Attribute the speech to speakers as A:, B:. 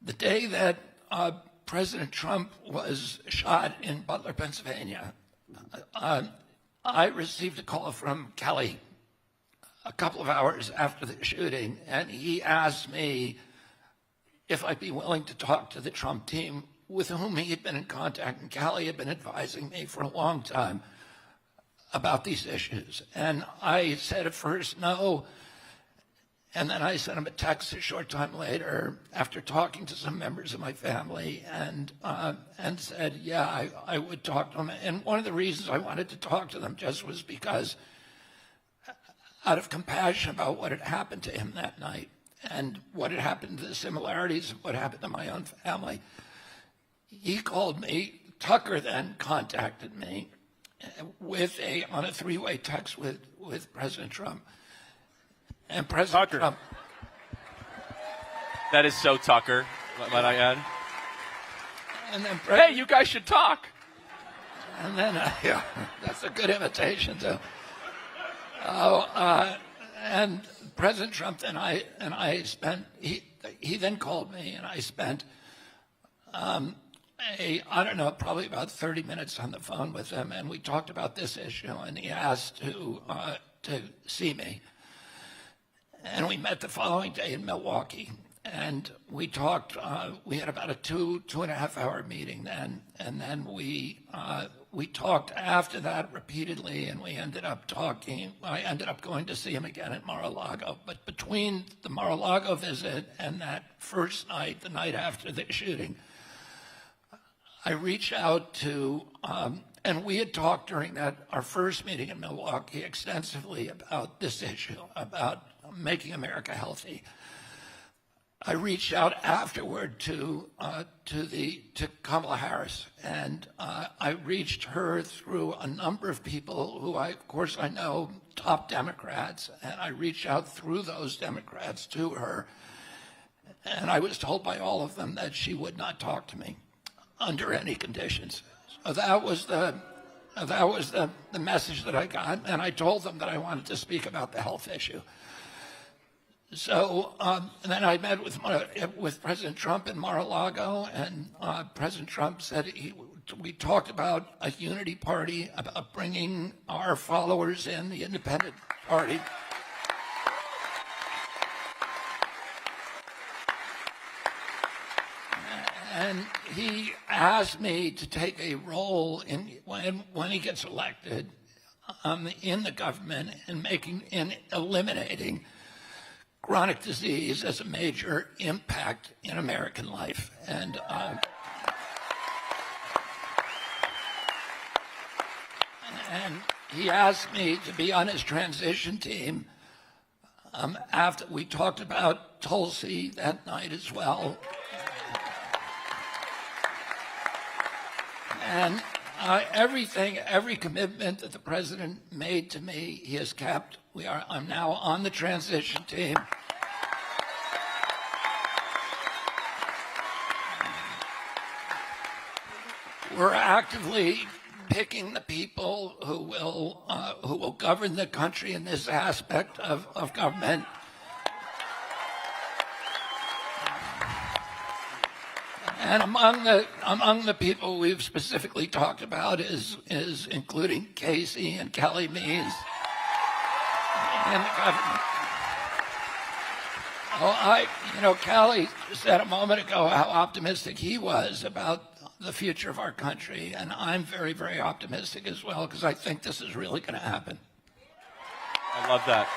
A: The day that President Trump was shot in Butler, Pennsylvania, I received a call from Kelly a couple of hours after the shooting, and he asked me if I'd be willing to talk to the Trump team with whom he had been in contact, and Kelly had been advising me for a long time about these issues. And I said at first no, and then I sent him a text a short time later after talking to some members of my family and said, yeah, I would talk to him. And one of the reasons I wanted to talk to them just was because out of compassion about what had happened to him that night and what had happened, the similarities of what happened to my own family, he called me. Tucker then contacted me on a three-way text with President Trump. And President
B: Tucker.
A: Trump.
B: That is so Tucker, might I add.
A: And then
B: Hey, you guys should talk.
A: And then, yeah, that's a good invitation too. And President Trump and I spent. He then called me, and I spent. I don't know, probably about 30 minutes on the phone with him, and we talked about this issue, and he asked to see me. And we met the following day in Milwaukee, and we talked. We had about a two and a half hour meeting then, and then we talked after that repeatedly, and we ended up talking. I ended up going to see him again at Mar-a-Lago. But between the Mar-a-Lago visit and that first night, the night after the shooting, I reached out to, and we had talked during our first meeting in Milwaukee extensively about this issue, about making America healthy. I reached out afterward to Kamala Harris, and I reached her through a number of people who of course I know, top Democrats, and I reached out through those Democrats to her, and I was told by all of them that she would not talk to me under any conditions. So that was the message that I got, and I told them that I wanted to speak about the health issue. So and then I met with President Trump in Mar-a-Lago, and President Trump said we talked about a unity party, about bringing our followers in, the independent party. And he asked me to take a role when he gets elected in the government in eliminating chronic disease as a major impact in American life. And he asked me to be on his transition team after we talked about Tulsi that night as well. And every commitment that the president made to me, he has kept. I'm now on the transition team. We're actively picking the people who will govern the country in this aspect of government. And among the people we've specifically talked about is including Casey and Kelly Means in the government. Kelly said a moment ago how optimistic he was about the future of our country, and I'm very, very optimistic as well, because I think this is really going to happen.
B: I love that.